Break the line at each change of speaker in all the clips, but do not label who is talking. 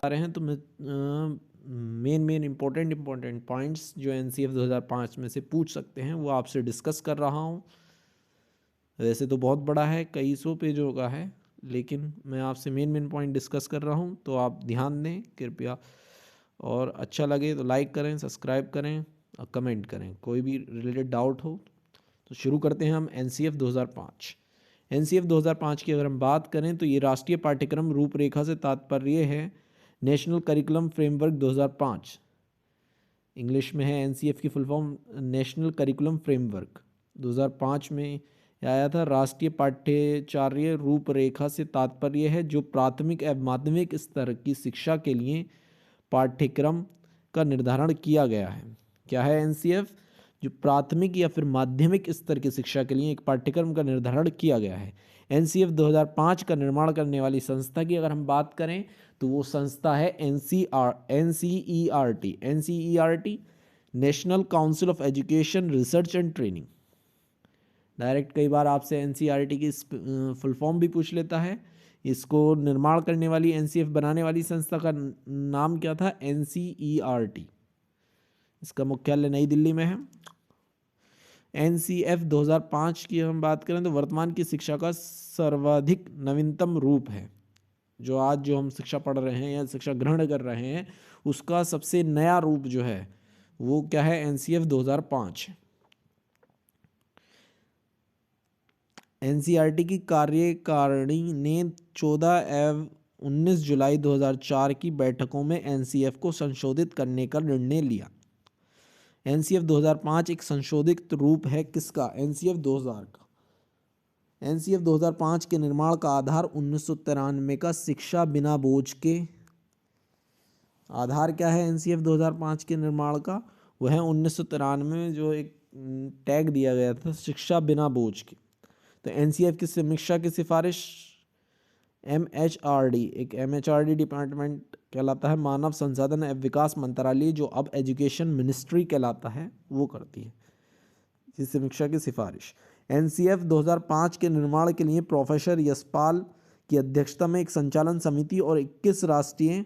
रहे हैं तो मैं मेन इम्पोर्टेंट पॉइंट्स जो एनसीएफ 2005 में से पूछ सकते हैं वो आपसे डिस्कस कर रहा हूँ। वैसे तो बहुत बड़ा है, कई सौ पेजों का है, लेकिन मैं आपसे मेन पॉइंट डिस्कस कर रहा हूँ, तो आप ध्यान दें कृपया। और अच्छा लगे तो लाइक करें, सब्सक्राइब करें और कमेंट करें। कोई भी रिलेटेड डाउट हो तो शुरू करते हैं हम एनसीएफ 2005। एनसीएफ 2005 की अगर हम बात करें तो ये राष्ट्रीय पाठ्यक्रम रूपरेखा से तात्पर्य है नेशनल करिकुलम फ्रेमवर्क 2005। इंग्लिश में है एनसीएफ की full form national curriculum framework 2005 में आया था। राष्ट्रीय पाठ्यचर्या रूपरेखा से तात्पर्य है जो प्राथमिक एवं माध्यमिक स्तर की शिक्षा के लिए पाठ्यक्रम का निर्धारण किया गया है। क्या है एनसीएफ? जो प्राथमिक या फिर माध्यमिक स्तर की शिक्षा के लिए एक पाठ्यक्रम का निर्धारण किया गया है। एनसीएफ 2005 का निर्माण करने वाली संस्था की अगर हम बात करें तो वो संस्था है NCERT, national council of education research and training. Direct कई बार आपसे एनसीईआरटी की फुल फॉर्म भी पूछ लेता है। इसको निर्माण करने वाली एनसीएफ बनाने वाली संस्था का नाम क्या था? एनसीईआरटी। इसका मुख्यालय नई दिल्ली में है। एनसीएफ 2005 की हम बात करें तो वर्तमान की शिक्षा का सर्वाधिक नवीनतम रूप है। जो आज जो हम शिक्षा पढ़ रहे हैं या शिक्षा ग्रहण कर रहे हैं उसका सबसे नया रूप जो है वो क्या है? एनसीएफ 2005। एनसीईआरटी की कार्यकारिणी ने 14 एवं 19 जुलाई 2004 की बैठकों में एनसीएफ को संशोधित करने का निर्णय लिया। एनसीएफ 2005 एक संशोधित रूप है किसका? एनसीएफ 2000 का। एनसीएफ 2005 के निर्माण का आधार 1993 का शिक्षा बिना बोझ के आधार क्या है? एनसीएफ 2005 के निर्माण का वह है 1993 में जो एक टैग दिया गया था शिक्षा बिना बोझ के। तो एनसीएफ की समीक्षा की सिफारिश एमएचआरडी, एक एमएचआरडी डिपार्टमेंट कहलाता है, मानव संसाधन एवं विकास मंत्रालय जो अब एजुकेशन मिनिस्ट्री कहलाता है, वो करती है इस समीक्षा की सिफारिश। एनसीएफ 2005 के निर्माण के लिए प्रोफेसर यशपाल की अध्यक्षता में एक संचालन समिति और 21 राष्ट्रीय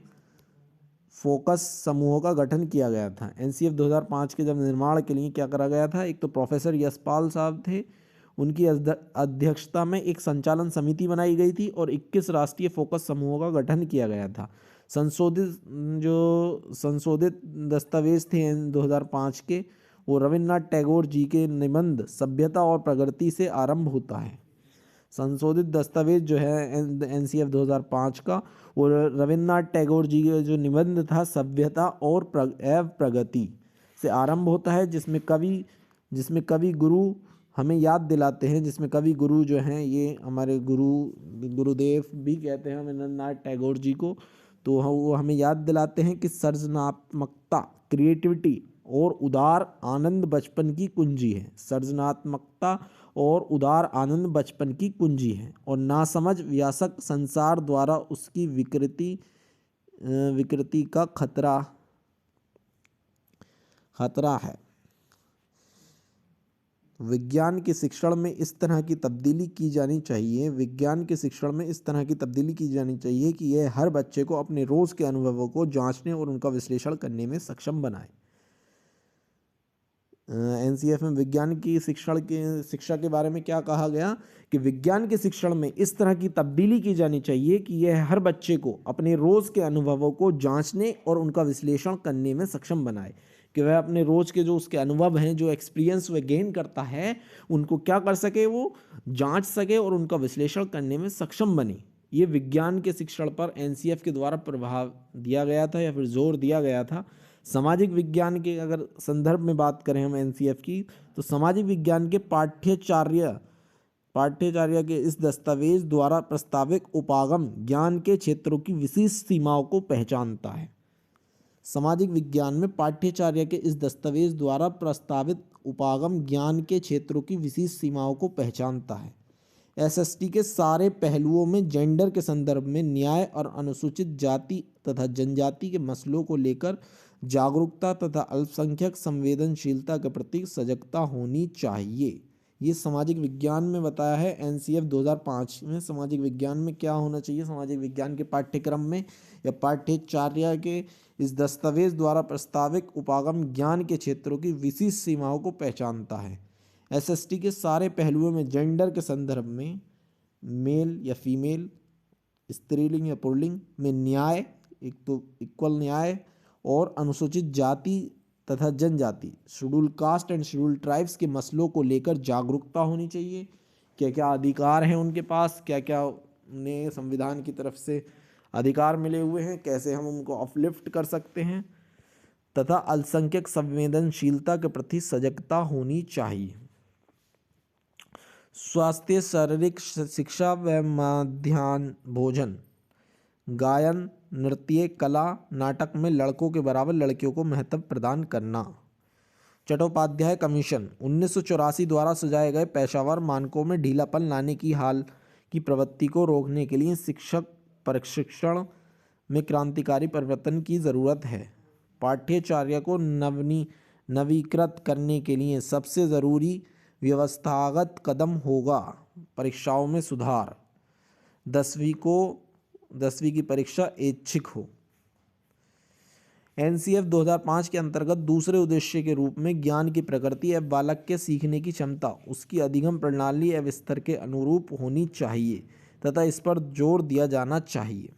फोकस समूहों का गठन किया गया था। एनसीएफ 2005 के जब निर्माण के लिए क्या करा गया था? एक तो प्रोफेसर यशपाल साहब थे, उनकी अध्यक्षता में एक संचालन समिति बनाई गई थी और 21 राष्ट्रीय फोकस समूहों का गठन किया गया था। संशोधित दस्तावेज थे 2005 के, वो रविन्द्रनाथ टैगोर जी के निबंध सभ्यता और प्रगति से आरंभ होता है। संशोधित दस्तावेज जो है एनसीएफ 2005 का वो रविन्द्रनाथ टैगोर जी का जो निबंध था सभ्यता और प्रगति से आरंभ होता है, जिसमें कवि गुरु हमें याद दिलाते हैं, जिसमें कवि गुरु जो हैं ये हमारे गुरुदेव भी कहते हैं रविन्द्रनाथ टैगोर जी को। तो वो हमें याद दिलाते हैं कि सृजनात्मकता, क्रिएटिविटी और उदार आनंद बचपन की कुंजी है। सृजनात्मकता और उदार आनंद बचपन की कुंजी है और नासमझ व्यासक संसार द्वारा उसकी विकृति का खतरा है। विज्ञान के शिक्षण में इस तरह की तब्दीली की जानी चाहिए कि यह हर बच्चे को अपने रोज़ के अनुभवों को जांचने और उनका विश्लेषण करने में सक्षम बनाए। एनसीएफ में विज्ञान की शिक्षा के बारे में क्या कहा गया कि विज्ञान के शिक्षण में इस तरह की तब्दीली की जानी चाहिए कि यह हर बच्चे को अपने रोज़ के अनुभवों को जांचने और उनका विश्लेषण करने में सक्षम बनाए, कि वह अपने रोज़ के जो उसके अनुभव हैं, जो एक्सपीरियंस वह गेन करता है, उनको क्या कर सके, वो जांच सके और उनका विश्लेषण करने में सक्षम बने। ये विज्ञान के शिक्षण पर एनसीएफ के द्वारा प्रभाव दिया गया था या फिर जोर दिया गया था। सामाजिक विज्ञान के अगर संदर्भ में बात करें हम एनसीएफ की, तो सामाजिक विज्ञान के पाठ्यचर्या के इस दस्तावेज द्वारा प्रस्तावित उपागम ज्ञान के क्षेत्रों की विशिष्ट सीमाओं को पहचानता है। सामाजिक विज्ञान में पाठ्यचर्या के इस दस्तावेज द्वारा प्रस्तावित उपागम ज्ञान के क्षेत्रों की विशिष्ट सीमाओं को पहचानता है। एसएसटी के सारे पहलुओं में जेंडर के संदर्भ में न्याय और अनुसूचित जाति तथा जनजाति के मसलों को लेकर जागरूकता तथा अल्पसंख्यक संवेदनशीलता के प्रति सजगता होनी चाहिए। ये सामाजिक विज्ञान में बताया है एनसीएफ 2005 में। सामाजिक विज्ञान में क्या होना चाहिए, सामाजिक विज्ञान के पाठ्यक्रम में या पाठ्यचर्या के इस दस्तावेज द्वारा प्रस्तावित उपागम ज्ञान के क्षेत्रों की विशिष्ट सीमाओं को पहचानता है। एसएसटी के सारे पहलुओं में जेंडर के संदर्भ में मेल या फीमेल, स्त्रीलिंग या पुल्लिंग में न्याय, एक तो इक्वल न्याय, और अनुसूचित जाति तथा जनजाति, schedule caste and schedule tribes के मसलों को लेकर जागरूकता होनी चाहिए। क्या क्या अधिकार हैं उनके पास, क्या क्या उन्हें संविधान की तरफ से अधिकार मिले हुए हैं, कैसे हम उनको अपलिफ्ट कर सकते हैं, तथा अल्पसंख्यक संवेदनशीलता के प्रति सजगता होनी चाहिए। स्वास्थ्य, शारीरिक शिक्षा व मध्याह्न भोजन, गायन, नृत्य, कला, नाटक में लड़कों के बराबर लड़कियों को महत्व प्रदान करना। चट्टोपाध्याय कमीशन 1984 द्वारा सुझाए गए पेशेवर मानकों में ढीलापन लाने की हाल की प्रवृत्ति को रोकने के लिए शिक्षक प्रशिक्षण में क्रांतिकारी परिवर्तन की ज़रूरत है। पाठ्यचर्या को नवीकृत करने के लिए सबसे ज़रूरी व्यवस्थागत कदम होगा परीक्षाओं में सुधार। 10वीं की परीक्षा ऐच्छिक हो। एनसीएफ 2005 के अंतर्गत दूसरे उद्देश्य के रूप में ज्ञान की प्रकृति एवं बालक के सीखने की क्षमता उसकी अधिगम प्रणाली एवं स्तर के अनुरूप होनी चाहिए तथा इस पर जोर दिया जाना चाहिए।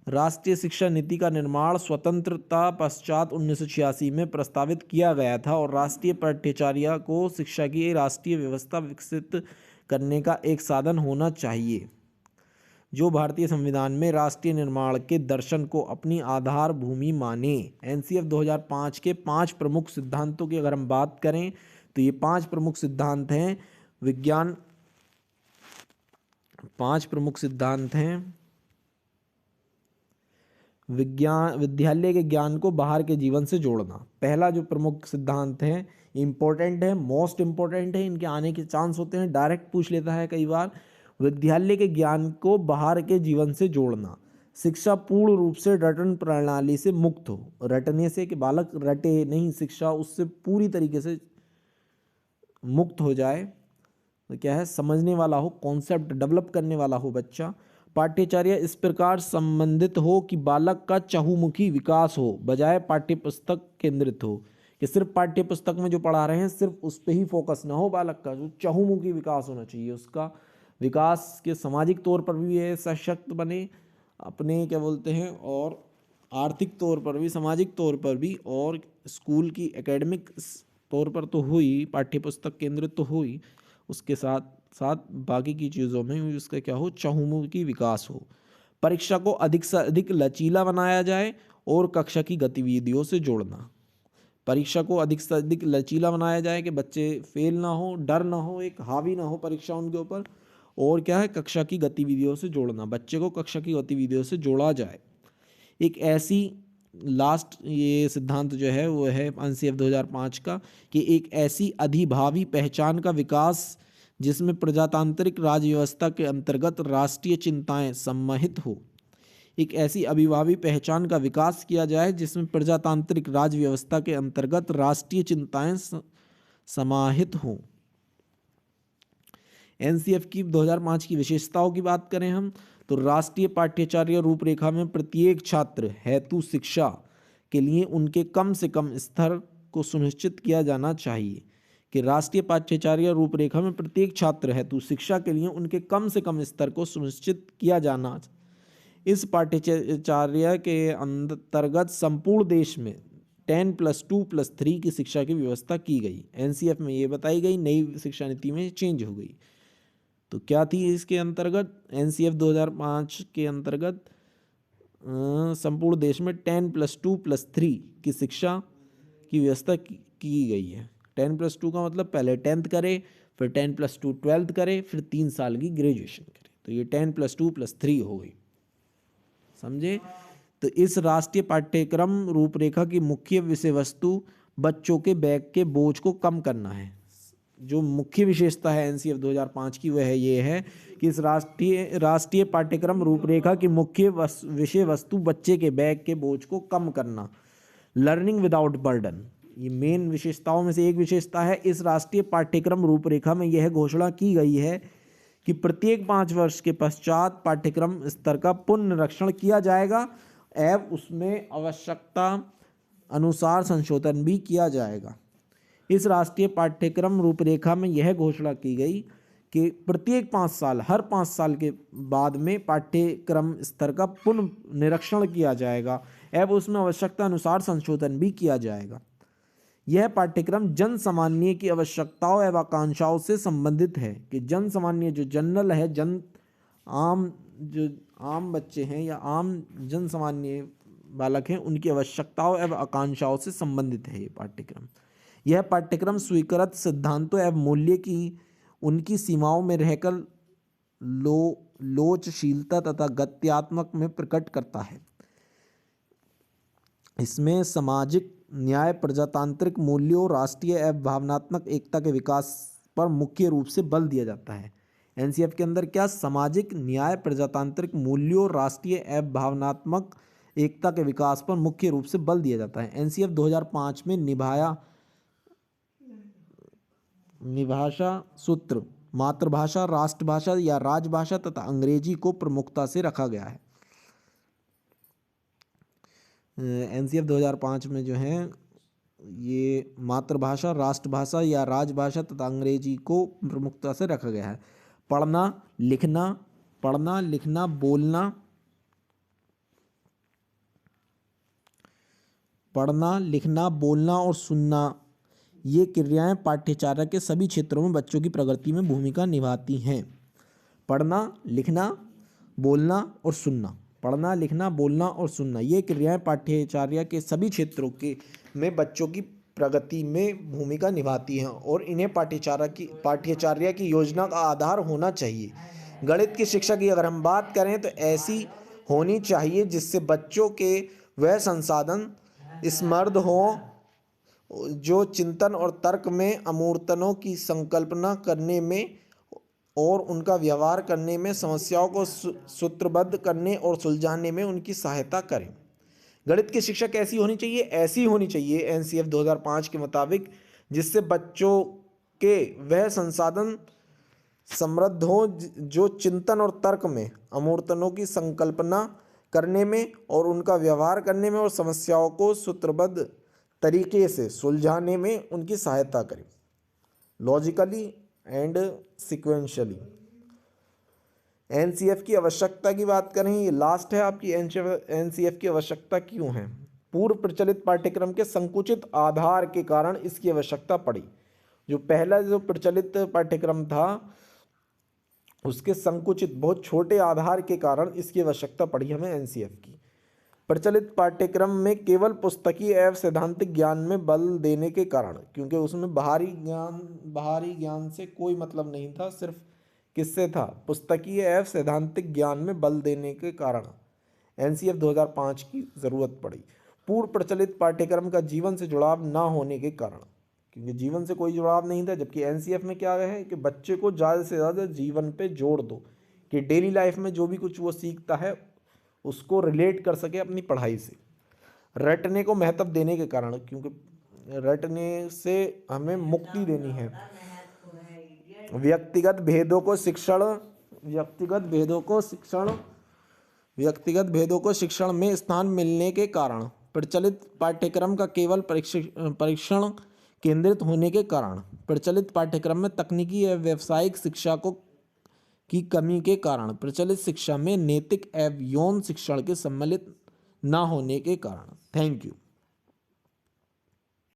राष्ट्रीय शिक्षा नीति का निर्माण स्वतंत्रता पश्चात 1986 में प्रस्तावित किया गया था और राष्ट्रीय पाठ्यचर्या को शिक्षा की राष्ट्रीय व्यवस्था विकसित करने का एक साधन होना चाहिए जो भारतीय संविधान में राष्ट्रीय निर्माण के दर्शन को अपनी आधार भूमि माने। एनसीएफ 2005 के 5 प्रमुख सिद्धांतों की अगर हम बात करें तो ये 5 प्रमुख सिद्धांत हैं। 5 प्रमुख सिद्धांत हैं। विद्यालय के ज्ञान को बाहर के जीवन से जोड़ना। पहला जो प्रमुख सिद्धांत है, इम्पोर्टेंट है, मोस्ट इम्पोर्टेंट है, इनके आने के चांस होते हैं, डायरेक्ट पूछ लेता है कई बार। विद्यालय के ज्ञान को बाहर के जीवन से जोड़ना। शिक्षा पूर्ण रूप से रटन प्रणाली से मुक्त हो। रटने से कि बालक रटे नहीं, शिक्षा उससे पूरी तरीके से मुक्त हो जाए, तो क्या है, समझने वाला हो, कॉन्सेप्ट डेवलप करने वाला हो बच्चा। पाठ्यचर्या इस प्रकार संबंधित हो कि बालक का चहुमुखी विकास हो, बजाय पाठ्यपुस्तक केंद्रित हो, कि सिर्फ पाठ्यपुस्तक में जो पढ़ा रहे हैं सिर्फ उस पर ही फोकस ना हो बालक का, जो चहुमुखी विकास होना चाहिए। उसका विकास के सामाजिक तौर पर भी ये सशक्त बने, अपने क्या बोलते हैं, और आर्थिक तौर पर भी, सामाजिक तौर पर भी, और स्कूल की एकेडमिक तौर पर तो हुई, पाठ्यपुस्तक केंद्रित तो हुई, उसके साथ साथ बाकी की चीज़ों में भी उसका क्या हो, चहुमुखी विकास हो। परीक्षा को अधिक से अधिक लचीला बनाया जाए और कक्षा की गतिविधियों से जोड़ना। परीक्षा को अधिक से अधिक लचीला बनाया जाए कि बच्चे फेल ना हो, डर ना हो, एक हावी ना हो परीक्षा उनके ऊपर, और क्या है, कक्षा की गतिविधियों से जोड़ना। बच्चे को कक्षा की गतिविधियों से जोड़ा जाए। एक ऐसी लास्ट ये सिद्धांत जो है वो है एनसीएफ 2005 का, कि एक ऐसी अधिभावी पहचान का विकास जिसमें प्रजातांत्रिक राज्य व्यवस्था के अंतर्गत राष्ट्रीय चिंताएं सम्माहित हो। एक ऐसी अभिभावी पहचान का विकास किया जाए जिसमें प्रजातांत्रिक राज्य व्यवस्था के अंतर्गत राष्ट्रीय चिंताएं समाहित हों। एनसीएफ की 2005 की विशेषताओं की बात करें हम तो राष्ट्रीय पाठ्यचर्या रूपरेखा में प्रत्येक छात्र हेतु शिक्षा के लिए उनके कम से कम स्तर को सुनिश्चित किया जाना चाहिए। कि राष्ट्रीय पाठ्यचर्या रूपरेखा में प्रत्येक छात्र हेतु शिक्षा के लिए उनके कम से कम स्तर को सुनिश्चित किया जाना। इस पाठ्यचर्या के अंतर्गत संपूर्ण देश में 10+2+3 की शिक्षा की व्यवस्था की गई। एनसीएफ में ये बताई गई, नई शिक्षा नीति में चेंज हो गई। तो क्या थी इसके अंतर्गत, एनसीएफ 2005 के अंतर्गत संपूर्ण देश में 10+2+3 की शिक्षा की व्यवस्था की गई है। 10+2 का मतलब पहले 10th करे, फिर 10+2 12th करे, फिर 3 साल की ग्रेजुएशन करे, तो ये 10+2+3 हो गई, समझे। तो इस राष्ट्रीय पाठ्यक्रम रूपरेखा की मुख्य विषय वस्तु बच्चों के बैग के बोझ को कम करना है। जो मुख्य विशेषता है एनसीएफ 2005 की वह ये है कि इस राष्ट्रीय पाठ्यक्रम रूपरेखा की मुख्य विषय वस्तु बच्चे के बैग के बोझ को कम करना। लर्निंग विदाउट बर्डन, ये मेन विशेषताओं में से एक विशेषता है, इस राष्ट्रीय पाठ्यक्रम रूपरेखा में यह घोषणा की गई है कि प्रत्येक 5 वर्ष के पश्चात पाठ्यक्रम स्तर का पुनर्निरीक्षण किया जाएगा एवं उसमें आवश्यकता अनुसार संशोधन भी किया जाएगा। इस राष्ट्रीय पाठ्यक्रम रूपरेखा में यह घोषणा की गई कि प्रत्येक 5 साल, हर 5 साल के बाद में पाठ्यक्रम स्तर का पुनर्निरीक्षण किया जाएगा एवं उसमें आवश्यकता अनुसार संशोधन भी किया जाएगा। यह पाठ्यक्रम जन सामान्य की आवश्यकताओं एवं आकांक्षाओं से संबंधित है कि जन सामान्य जो जनरल है, जो आम बच्चे हैं या आम जन सामान्य बालक हैं, उनकी आवश्यकताओं एवं आकांक्षाओं से संबंधित है ये पाठ्यक्रम। यह पाठ्यक्रम स्वीकृत सिद्धांतों एवं मूल्य की उनकी सीमाओं में रहकर लोचशीलता तथा गत्यात्मक में प्रकट करता है। इसमें सामाजिक न्याय, प्रजातांत्रिक मूल्यों, राष्ट्रीय एवं भावनात्मक एकता के विकास पर मुख्य रूप से बल दिया जाता है। एनसीएफ के अंदर क्या सामाजिक न्याय, प्रजातांत्रिक मूल्यों, राष्ट्रीय एवं भावनात्मक एकता के विकास पर मुख्य रूप से बल दिया जाता है। एनसीएफ 2005 में निभाषा सूत्र मातृभाषा, राष्ट्रभाषा या राजभाषा तथा अंग्रेजी को प्रमुखता से रखा गया है। एनसीएफ 2005 में जो है ये मातृभाषा, राष्ट्रभाषा या राजभाषा तथा अंग्रेजी को प्रमुखता से रखा गया है। पढ़ना लिखना बोलना और सुनना, ये क्रियाएं पाठ्यचर्या के सभी क्षेत्रों में बच्चों की प्रगति में भूमिका निभाती हैं। पढ़ना, लिखना, बोलना और सुनना, ये क्रियाएं पाठ्यचर्या के सभी क्षेत्रों में बच्चों की प्रगति में भूमिका निभाती हैं और इन्हें पाठ्यचर्या की योजना का आधार होना चाहिए। गणित की शिक्षा की अगर हम बात करें तो ऐसी होनी चाहिए जिससे बच्चों के वह संसाधन समृद्ध हों जो चिंतन और तर्क में अमूर्तनों की संकल्पना करने में और उनका व्यवहार करने में, समस्याओं को सूत्रबद्ध करने और सुलझाने में उनकी सहायता करें। गणित की शिक्षा कैसी होनी चाहिए? ऐसी होनी चाहिए एनसीएफ 2005 के मुताबिक जिससे बच्चों के वह संसाधन समृद्ध हो जो चिंतन और तर्क में अमूर्तनों की संकल्पना करने में और उनका व्यवहार करने में और समस्याओं को सूत्रबद्ध तरीके से सुलझाने में उनकी सहायता करें, लॉजिकली एंड सिक्वेंशली। एनसीएफ की आवश्यकता की बात करें, ये लास्ट है आपकी। एनसीएफ की आवश्यकता क्यों है? पूर्व प्रचलित पाठ्यक्रम के संकुचित आधार के कारण इसकी आवश्यकता पड़ी। जो पहला जो प्रचलित पाठ्यक्रम था उसके संकुचित बहुत छोटे आधार के कारण इसकी आवश्यकता पड़ी हमें एनसीएफ की। प्रचलित पाठ्यक्रम में केवल पुस्तकीय एवं सैद्धांतिक ज्ञान में बल देने के कारण, क्योंकि उसमें बाहरी ज्ञान से कोई मतलब नहीं था, सिर्फ किससे था? पुस्तकीय एवं सैद्धांतिक ज्ञान में बल देने के कारण एनसीएफ 2005 की ज़रूरत पड़ी। पूर्व प्रचलित पाठ्यक्रम का जीवन से जुड़ाव ना होने के कारण, क्योंकि जीवन से कोई जुड़ाव नहीं था, जबकि एनसीएफ में क्या है कि बच्चे को ज़्यादा से ज़्यादा जीवन पे जोड़ दो कि डेली लाइफ में जो भी कुछ वो सीखता है उसको रिलेट कर सके अपनी पढ़ाई से। रटने को महत्व देने के कारण, क्योंकि रटने से हमें मुक्ति देनी है। व्यक्तिगत भेदों को शिक्षण में स्थान मिलने के कारण, प्रचलित पाठ्यक्रम का केवल परीक्षण केंद्रित होने के कारण, प्रचलित पाठ्यक्रम में तकनीकी एवं व्यावसायिक शिक्षा की कमी के कारण, प्रचलित शिक्षा में नैतिक एवं यौन शिक्षण के सम्मिलित न होने के कारण। Thank you.